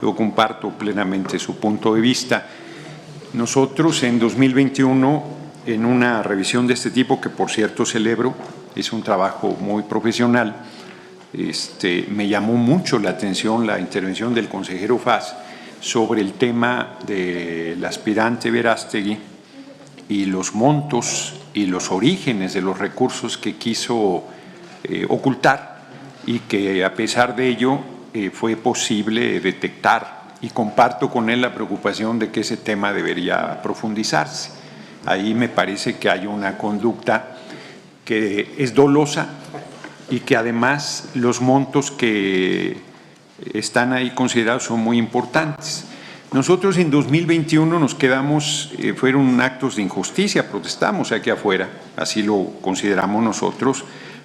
Yo comparto plenamente su punto de vista. Nosotros en 2021, en una revisión de este tipo, que por cierto celebro, es un trabajo muy profesional, me llamó mucho la atención la intervención del consejero Faz sobre el tema del aspirante Verástegui y los montos y los orígenes de los recursos que quiso ocultar, y que a pesar de ello fue posible detectar, y comparto con él la preocupación de que ese tema debería profundizarse. Ahí me parece que hay una conducta que es dolosa y que además los montos que están ahí considerados son muy importantes. Nosotros en 2021 nos quedamos, fueron actos de injusticia, protestamos aquí afuera, así lo consideramos nosotros,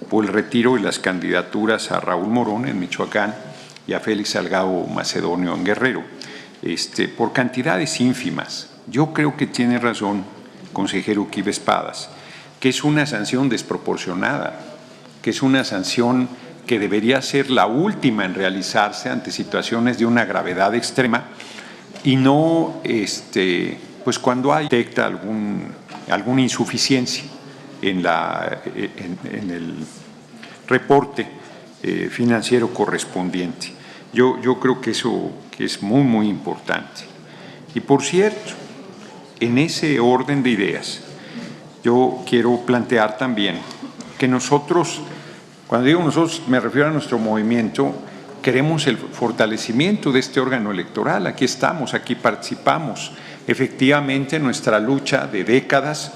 por el retiro de las candidaturas a Raúl Morón en Michoacán y a Félix Salgado Macedonio en Guerrero, por cantidades ínfimas. Yo creo que tiene razón, consejero Quive Espadas, que es una sanción desproporcionada, que es una sanción que debería ser la última en realizarse ante situaciones de una gravedad extrema, y no pues cuando hay detecta alguna insuficiencia en el reporte financiero correspondiente. Yo creo que eso que es muy, muy importante. Y por cierto, en ese orden de ideas, yo quiero plantear también que nosotros, cuando digo nosotros me refiero a nuestro movimiento, queremos el fortalecimiento de este órgano electoral. Aquí estamos, aquí participamos. Efectivamente, nuestra lucha de décadas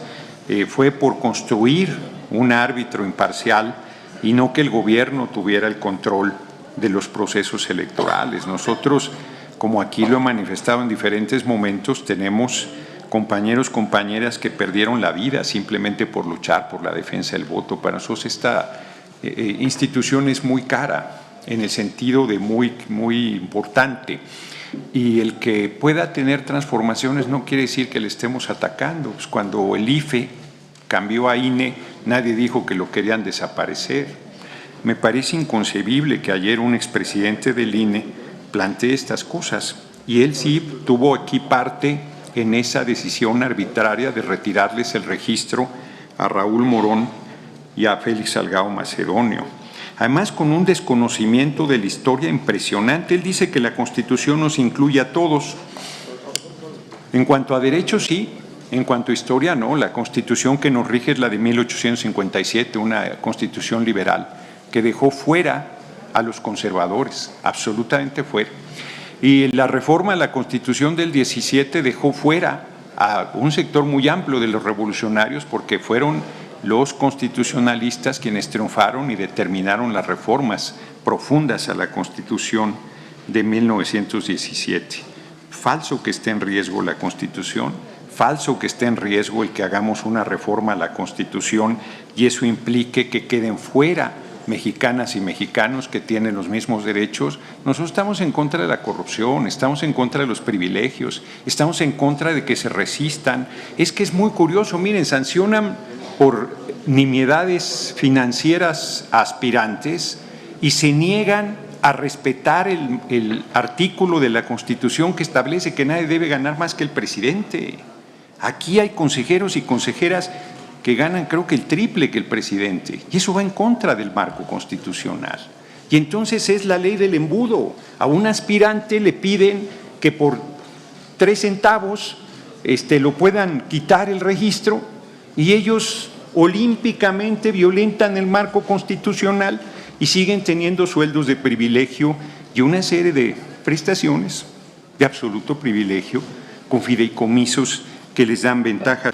fue por construir un árbitro imparcial y no que el gobierno tuviera el control de los procesos electorales. Nosotros, como aquí lo he manifestado en diferentes momentos, tenemos compañeros, compañeras que perdieron la vida simplemente por luchar por la defensa del voto. Para nosotros esta institución es muy cara, en el sentido de muy, muy importante. Y el que pueda tener transformaciones no quiere decir que le estemos atacando. Pues cuando el IFE cambió a INE, nadie dijo que lo querían desaparecer. Me parece inconcebible que ayer un expresidente del INE plantee estas cosas. Y él sí tuvo aquí parte en esa decisión arbitraria de retirarles el registro a Raúl Morón y a Félix Salgado Macedonio. Además, con un desconocimiento de la historia impresionante. Él dice que la Constitución nos incluye a todos. En cuanto a derechos, sí. En cuanto a historia, no. La Constitución que nos rige es la de 1857, una Constitución liberal, que dejó fuera a los conservadores, absolutamente fuera. Y la reforma a la Constitución del 17 dejó fuera a un sector muy amplio de los revolucionarios, porque fueron los constitucionalistas quienes triunfaron y determinaron las reformas profundas a la Constitución de 1917. Falso que esté en riesgo la Constitución, falso que esté en riesgo el que hagamos una reforma a la Constitución y eso implique que queden fuera mexicanas y mexicanos que tienen los mismos derechos. Nosotros estamos en contra de la corrupción, estamos en contra de los privilegios, estamos en contra de que se resistan. Es que es muy curioso, miren, sancionan por nimiedades financieras a aspirantes y se niegan a respetar el artículo de la Constitución que establece que nadie debe ganar más que el presidente. Aquí hay consejeros y consejeras que ganan creo que el triple que el presidente, y eso va en contra del marco constitucional. Y entonces es la ley del embudo. A un aspirante le piden que por 3 centavos lo puedan quitar el registro, y ellos olímpicamente violentan el marco constitucional y siguen teniendo sueldos de privilegio y una serie de prestaciones de absoluto privilegio con fideicomisos que les dan ventaja.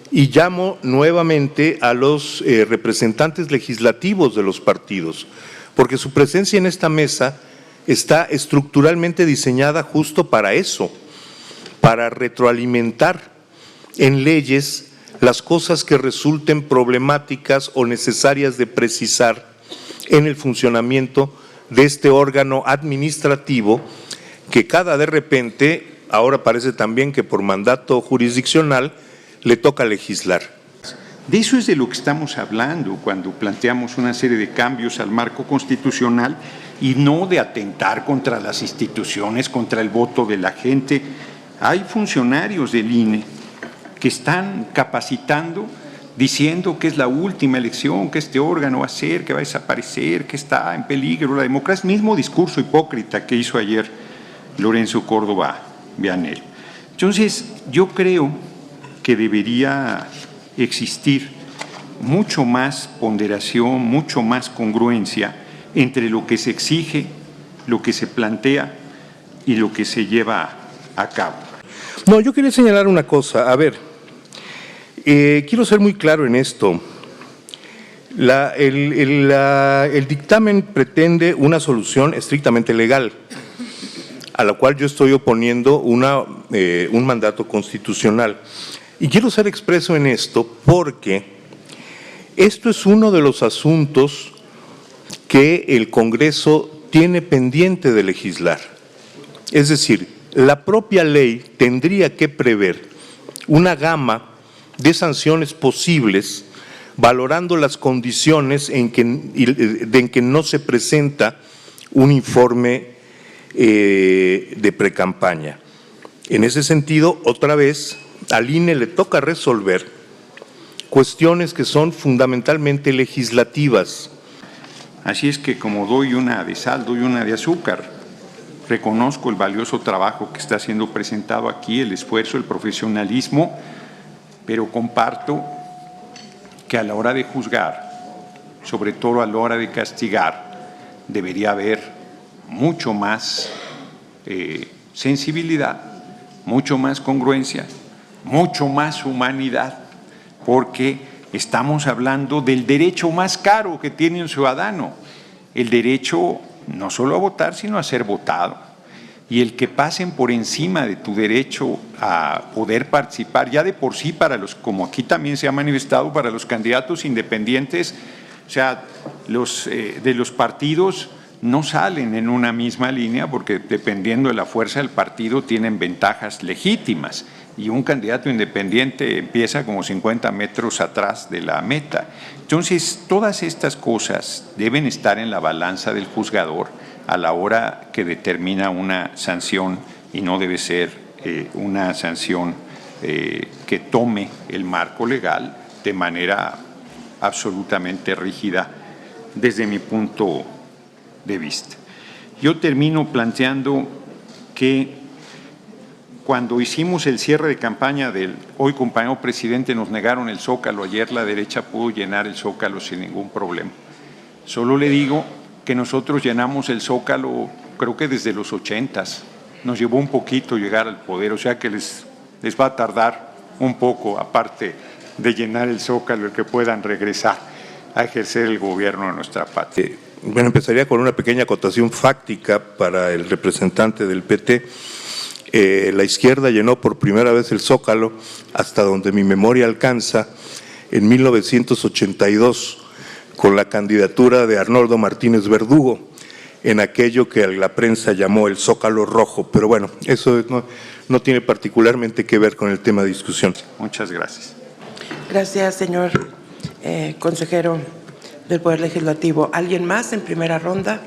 Y llamo nuevamente a los representantes legislativos de los partidos, porque su presencia en esta mesa está estructuralmente diseñada justo para eso, para retroalimentar en leyes las cosas que resulten problemáticas o necesarias de precisar en el funcionamiento de este órgano administrativo que de repente, ahora parece también que por mandato jurisdiccional, le toca legislar. De eso es de lo que estamos hablando cuando planteamos una serie de cambios al marco constitucional, y no de atentar contra las instituciones, contra el voto de la gente. Hay funcionarios del INE que están capacitando, diciendo que es la última elección, que este órgano va a ser, que va a desaparecer, que está en peligro la democracia. Mismo discurso hipócrita que hizo ayer Lorenzo Córdoba Vianel. Entonces, yo creo que debería existir mucho más ponderación, mucho más congruencia entre lo que se exige, lo que se plantea y lo que se lleva a cabo. No, yo quería señalar una cosa. A ver, quiero ser muy claro en esto. El dictamen pretende una solución estrictamente legal, a la cual yo estoy oponiendo un mandato constitucional. Y quiero ser expreso en esto porque esto es uno de los asuntos que el Congreso tiene pendiente de legislar. Es decir, la propia ley tendría que prever una gama de sanciones posibles, valorando las condiciones en que no se presenta un informe de precampaña. En ese sentido, otra vez, al INE le toca resolver cuestiones que son fundamentalmente legislativas. Así es que, como doy una de sal, doy una de azúcar. Reconozco el valioso trabajo que está siendo presentado aquí, el esfuerzo, el profesionalismo, pero comparto que a la hora de juzgar, sobre todo a la hora de castigar, debería haber mucho más sensibilidad, mucho más congruencia, mucho más humanidad, porque estamos hablando del derecho más caro que tiene un ciudadano, el derecho no solo a votar, sino a ser votado. Y el que pasen por encima de tu derecho a poder participar, ya de por sí para los, como aquí también se ha manifestado, para los candidatos independientes, o sea, de los partidos no salen en una misma línea porque dependiendo de la fuerza del partido tienen ventajas legítimas y un candidato independiente empieza como 50 metros atrás de la meta. Entonces, todas estas cosas deben estar en la balanza del juzgador a la hora que determina una sanción y no debe ser una sanción que tome el marco legal de manera absolutamente rígida desde mi punto de vista. Yo termino planteando que cuando hicimos el cierre de campaña del hoy compañero presidente, nos negaron el Zócalo. Ayer la derecha pudo llenar el Zócalo sin ningún problema. Solo le digo que nosotros llenamos el Zócalo, creo que desde los 80s. Nos llevó un poquito llegar al poder, o sea que les va a tardar un poco, aparte de llenar el Zócalo, el que puedan regresar a ejercer el gobierno de nuestra patria. Bueno, empezaría con una pequeña acotación fáctica para el representante del PT. La izquierda llenó por primera vez el Zócalo, hasta donde mi memoria alcanza, en 1982, con la candidatura de Arnoldo Martínez Verdugo, en aquello que la prensa llamó el Zócalo Rojo. Pero bueno, eso no tiene particularmente que ver con el tema de discusión. Muchas gracias. Gracias, señor consejero del Poder Legislativo. ¿Alguien más en primera ronda?